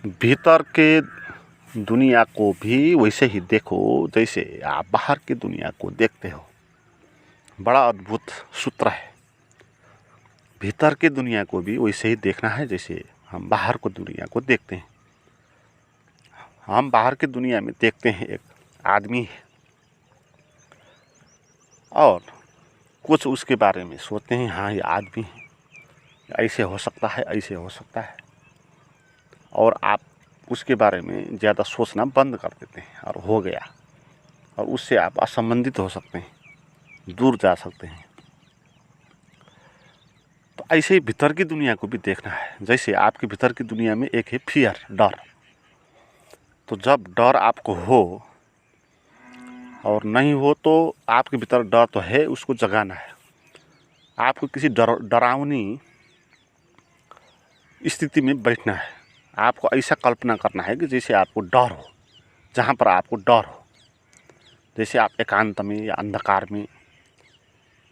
भीतर के दुनिया को भी वैसे ही देखो जैसे आप बाहर की दुनिया को देखते हो। बड़ा अद्भुत सूत्र है। भीतर की दुनिया को भी वैसे ही देखना है जैसे हम बाहर को दुनिया को देखते हैं। हम बाहर की दुनिया में देखते हैं एक आदमी है और कुछ उसके बारे में सोचते हैं, हाँ ये आदमी है, ऐसे हो सकता है, ऐसे हो सकता है, और आप उसके बारे में ज़्यादा सोचना बंद कर देते हैं और हो गया, और उससे आप असंबंधित हो सकते हैं, दूर जा सकते हैं। तो ऐसे ही भीतर की दुनिया को भी देखना है। जैसे आपके भीतर की दुनिया में एक है फियर, डर। तो जब डर आपको हो और नहीं हो तो आपके भीतर डर तो है, उसको जगाना है। आपको किसी डरावनी स्थिति में बैठना है। आपको ऐसा कल्पना करना है कि जैसे आपको डर हो, जहाँ पर आपको डर हो, जैसे आप एकांत में या अंधकार में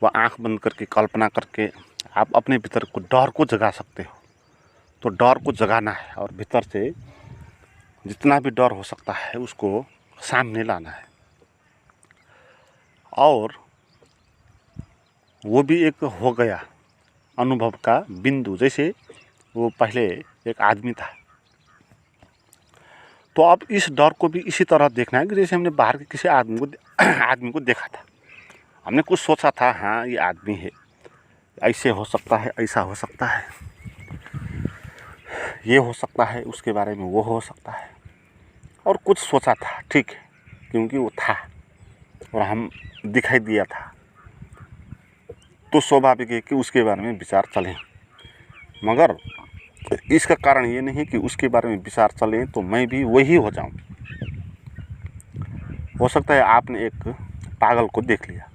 वह आँख बंद करके कल्पना करके आप अपने भीतर को डर को जगा सकते हो। तो डर को जगाना है और भीतर से जितना भी डर हो सकता है उसको सामने लाना है। और वो भी एक हो गया अनुभव का बिंदु। जैसे वो पहले एक आदमी था, तो अब इस डर को भी इसी तरह देखना है कि जैसे हमने बाहर के किसी आदमी को देखा था। हमने कुछ सोचा था, हाँ ये आदमी है, ऐसे हो सकता है, ऐसा हो सकता है, ये हो सकता है, उसके बारे में वो हो सकता है, और कुछ सोचा था, ठीक है, क्योंकि वो था और हम दिखाई दिया था, तो स्वाभाविक है कि उसके बारे में विचार चले। मगर इसका कारण ये नहीं कि उसके बारे में विचार चले तो मैं भी वही हो जाऊं। हो सकता है आपने एक पागल को देख लिया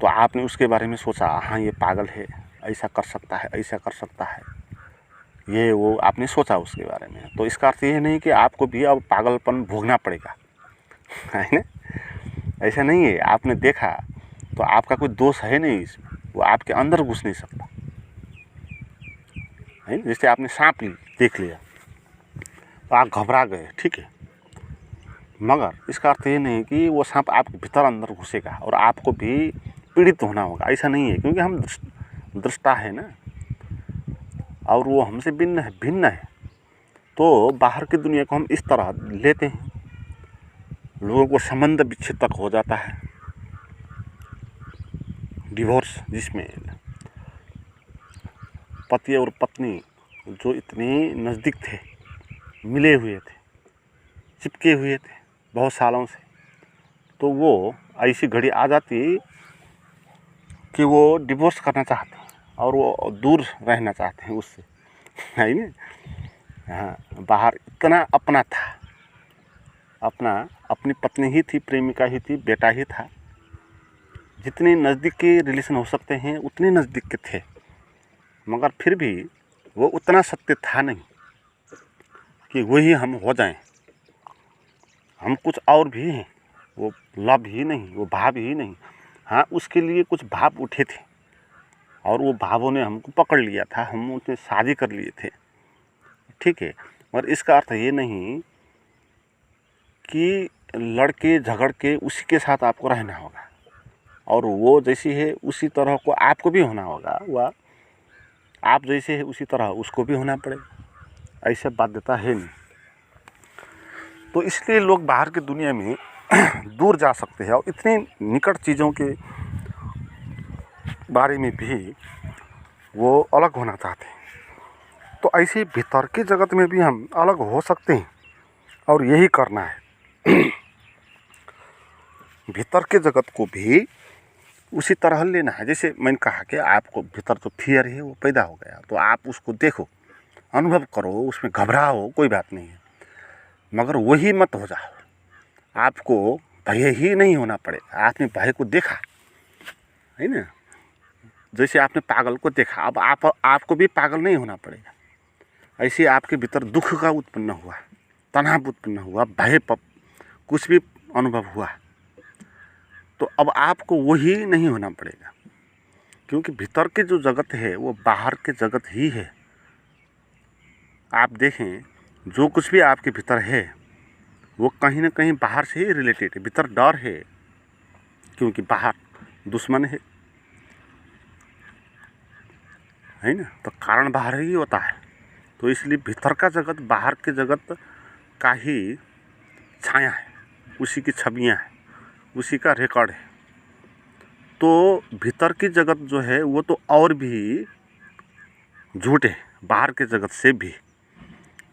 तो आपने उसके बारे में सोचा, हाँ ये पागल है, ऐसा कर सकता है, ऐसा कर सकता है, ये वो आपने सोचा उसके बारे में। तो इसका अर्थ ये नहीं कि आपको भी अब पागलपन भोगना पड़ेगा, है ना। ऐसा नहीं है। आपने देखा तो आपका कोई दोष है नहीं इसमें, वो आपके अंदर घुस नहीं सकता, है। जैसे आपने सांप देख लिया तो आप घबरा गए, ठीक है, मगर इसका अर्थ ये नहीं कि वो सांप आपके भीतर अंदर घुसेगा और आपको भी पीड़ित होना होगा। ऐसा नहीं है, क्योंकि हम दृष्टा है ना, और वो हमसे भिन्न है। तो बाहर की दुनिया को हम इस तरह लेते हैं। लोगों को संबंध विच्छेद तक हो जाता है, डिवोर्स, जिसमें पति और पत्नी जो इतने नज़दीक थे, मिले हुए थे, चिपके हुए थे बहुत सालों से, तो वो ऐसी घड़ी आ जाती कि वो डिवोर्स करना चाहते हैं और वो दूर रहना चाहते हैं उससे, है ना। हाँ, बाहर इतना अपना था, अपनी पत्नी ही थी, प्रेमिका ही थी, बेटा ही था, जितने नज़दीक के रिलेशन हो सकते हैं उतने नज़दीक के थे, मगर फिर भी वो उतना सत्य था नहीं कि वही हम हो जाएं। हम कुछ और भी हैं, वो लव ही नहीं, वो भाव ही नहीं। हाँ, उसके लिए कुछ भाव उठे थे और वो भावों ने हमको पकड़ लिया था, हम उनसे शादी कर लिए थे, ठीक है। और इसका अर्थ ये नहीं कि लड़के झगड़ के उसी के साथ आपको रहना होगा और वो जैसी है उसी तरह को आपको भी होना होगा, वह आप जैसे है उसी तरह उसको भी होना पड़ेगा, ऐसा बाध्यता है नहीं। तो इसलिए लोग बाहर की दुनिया में दूर जा सकते हैं और इतनी निकट चीज़ों के बारे में भी वो अलग होना चाहते हैं। तो ऐसे भीतर के जगत में भी हम अलग हो सकते हैं और यही करना है। भीतर के जगत को भी उसी तरह लेना है। जैसे मैंने कहा कि आपको भीतर जो फियर है वो पैदा हो गया, तो आप उसको देखो, अनुभव करो, उसमें घबराओ, कोई बात नहीं है, मगर वही मत हो जाओ। आपको भय ही नहीं होना पड़ेगा। आपने भय को देखा, है ना, जैसे आपने पागल को देखा, अब आपको भी पागल नहीं होना पड़ेगा। ऐसे आपके भीतर दुख का उत्पन्न हुआ, तनाव उत्पन्न हुआ, भय कुछ भी अनुभव हुआ, तो अब आपको वही नहीं होना पड़ेगा, क्योंकि भीतर के जो जगत है वो बाहर के जगत ही है। आप देखें, जो कुछ भी आपके भीतर है वो कहीं ना कहीं बाहर से ही रिलेटेड है। भीतर डर है क्योंकि बाहर दुश्मन है ना, तो कारण बाहर ही होता है। तो इसलिए भीतर का जगत बाहर के जगत का ही छाया है, उसी की छवियाँ हैं, उसी का रिकॉर्ड है। तो भीतर की जगत जो है वो तो और भी झूठ है बाहर के जगत से भी।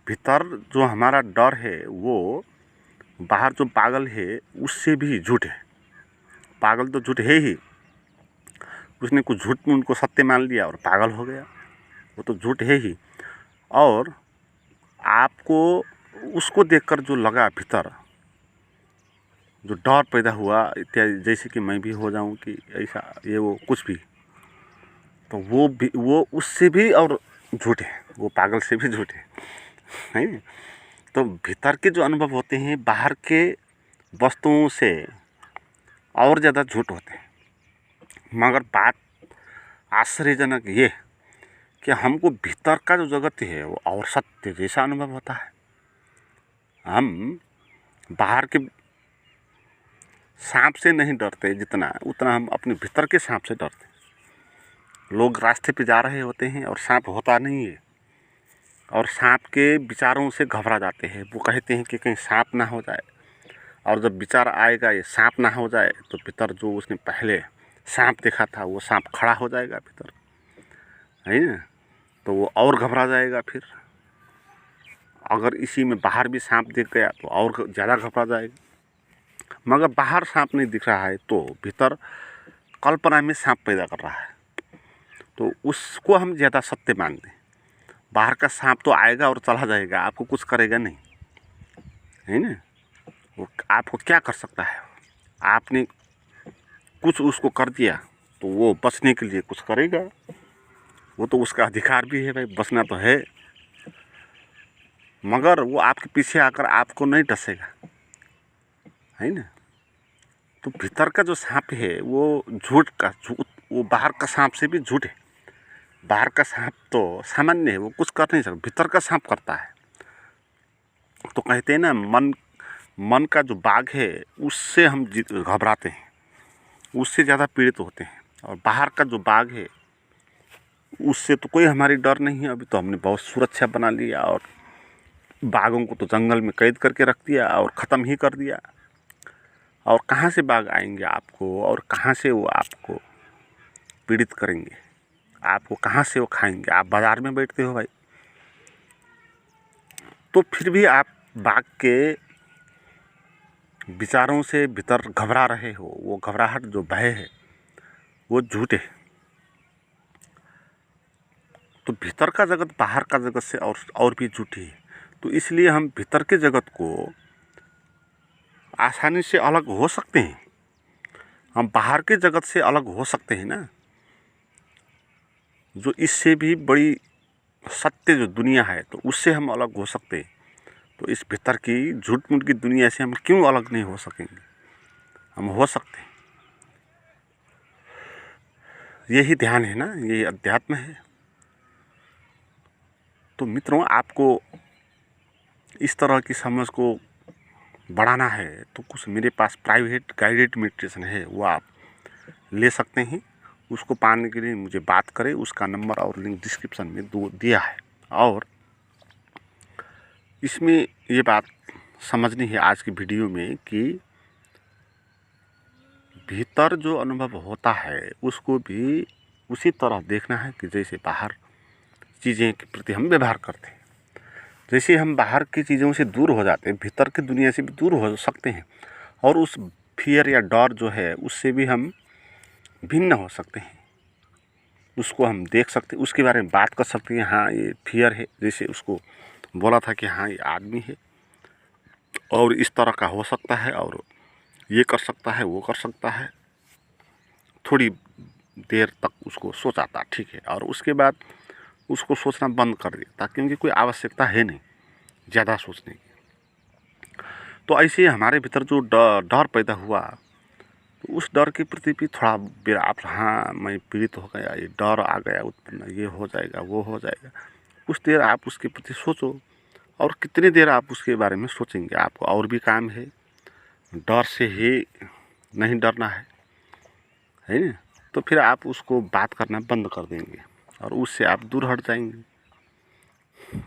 भीतर जो हमारा डर है वो बाहर जो पागल है उससे भी झूठ है। पागल तो झूठ है ही, उसने कुछ झूठ में उनको सत्य मान लिया और पागल हो गया, वो तो झूठ है ही। और आपको उसको देखकर जो लगा भीतर, जो डर पैदा हुआ इत्यादि, जैसे कि मैं भी हो जाऊं कि ऐसा ये वो कुछ भी, तो वो भी वो उससे भी और झूठ है, वो पागल से भी झूठ है। तो भीतर के जो अनुभव होते हैं बाहर के वस्तुओं से और ज़्यादा झूठ होते हैं। मगर बात आश्चर्यजनक ये कि हमको भीतर का जो जगत है वो और सत्य जैसा अनुभव होता है। हम बाहर के सांप से नहीं डरते जितना, उतना हम अपने भीतर के सांप से डरते। लोग रास्ते पे जा रहे होते हैं और सांप होता नहीं है, और सांप के विचारों से घबरा जाते हैं। वो कहते हैं कि कहीं सांप ना हो जाए, और जब विचार आएगा ये सांप ना हो जाए तो भीतर जो उसने पहले सांप देखा था वो सांप खड़ा हो जाएगा भीतर, है ना, तो वो और घबरा जाएगा। फिर अगर इसी में बाहर भी सांप दिख गया तो और ज़्यादा घबरा जाएगा। मगर बाहर सांप नहीं दिख रहा है तो भीतर कल्पना में सांप पैदा कर रहा है, तो उसको हम ज़्यादा सत्य मानते हैं। बाहर का सांप तो आएगा और चला जाएगा, आपको कुछ करेगा नहीं, है ना। वो आपको क्या कर सकता है? आपने कुछ उसको कर दिया तो वो बचने के लिए कुछ करेगा, वो तो उसका अधिकार भी है भाई, बचना तो है। मगर वो आपके पीछे आकर आपको नहीं डसेगा, है ना। तो भीतर का जो सांप है वो झूठ, वो बाहर का सांप से भी झूठ है। बाहर का सांप तो सामान्य है, वो कुछ कर नहीं सकता, भीतर का सांप करता है। तो कहते हैं ना, मन का जो बाघ है उससे हम घबराते हैं, उससे ज़्यादा पीड़ित होते हैं। और बाहर का जो बाघ है उससे तो कोई हमारी डर नहीं है। अभी तो हमने बहुत सुरक्षा बना लिया और बाघों को तो जंगल में कैद करके रख दिया और ख़त्म ही कर दिया। और कहाँ से बाघ आएंगे आपको, और कहाँ से वो आपको पीड़ित करेंगे, आपको कहाँ से वो खाएंगे? आप बाज़ार में बैठते हो भाई, तो फिर भी आप बाघ के विचारों से भीतर घबरा रहे हो। वो घबराहट, जो भय है, वो झूठ है। तो भीतर का जगत बाहर का जगत से और भी झूठी है। तो इसलिए हम भीतर के जगत को आसानी से अलग हो सकते हैं, हम बाहर के जगत से अलग हो सकते हैं ना। जो इससे भी बड़ी सत्य जो दुनिया है, तो उससे हम अलग हो सकते हैं। तो इस भीतर की झूठ मूठ की दुनिया से हम क्यों अलग नहीं हो सकेंगे? हम हो सकते हैं। यही ध्यान है ना, यही अध्यात्म है। तो मित्रों, आपको इस तरह की समझ को बढ़ाना है तो कुछ मेरे पास प्राइवेट गाइडेड मेडिटेशन है, वो आप ले सकते हैं। उसको पाने के लिए मुझे बात करें, उसका नंबर और लिंक डिस्क्रिप्शन में दिया है। और इसमें ये बात समझनी है आज की वीडियो में कि भीतर जो अनुभव होता है उसको भी उसी तरह देखना है कि जैसे बाहर चीज़ें के प्रति हम व्यवहार करते हैं। जैसे हम बाहर की चीज़ों से दूर हो जाते हैं, भीतर की दुनिया से भी दूर हो सकते हैं, और उस फियर या डर जो है उससे भी हम भिन्न हो सकते हैं। उसको हम देख सकते, उसके बारे में बात कर सकते हैं। हाँ, ये फियर है, जैसे उसको बोला था कि हाँ ये आदमी है और इस तरह का हो सकता है और ये कर सकता है, वो कर सकता है। थोड़ी देर तक उसको सोचा था, ठीक है, और उसके बाद उसको सोचना बंद कर दिया था, क्योंकि कोई आवश्यकता है नहीं ज़्यादा सोचने की। तो ऐसे हमारे भीतर जो डर पैदा हुआ, तो उस डर के प्रति भी थोड़ा देर आप, हाँ मैं पीड़ित हो गया, ये डर आ गया उत्पन्न, ये हो जाएगा, वो हो जाएगा, कुछ देर आप उसके प्रति सोचो। और कितनी देर आप उसके बारे में सोचेंगे? आपको और भी काम है, डर से ही नहीं डरना है ना? तो फिर आप उसको बात करना बंद कर देंगे और उससे आप दूर हट जाएंगे,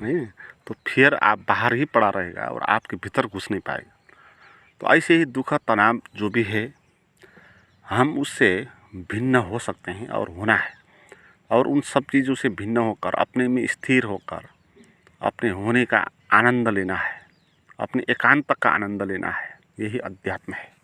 नहीं? तो फिर आप बाहर ही पड़ा रहेगा और आपके भीतर घुस नहीं पाएगा। तो ऐसे ही दुख तनाव जो भी है, हम उससे भिन्न हो सकते हैं और होना है, और उन सब चीज़ों से भिन्न होकर अपने में स्थिर होकर अपने होने का आनंद लेना है, अपने एकांत का आनंद लेना है। यही अध्यात्म है।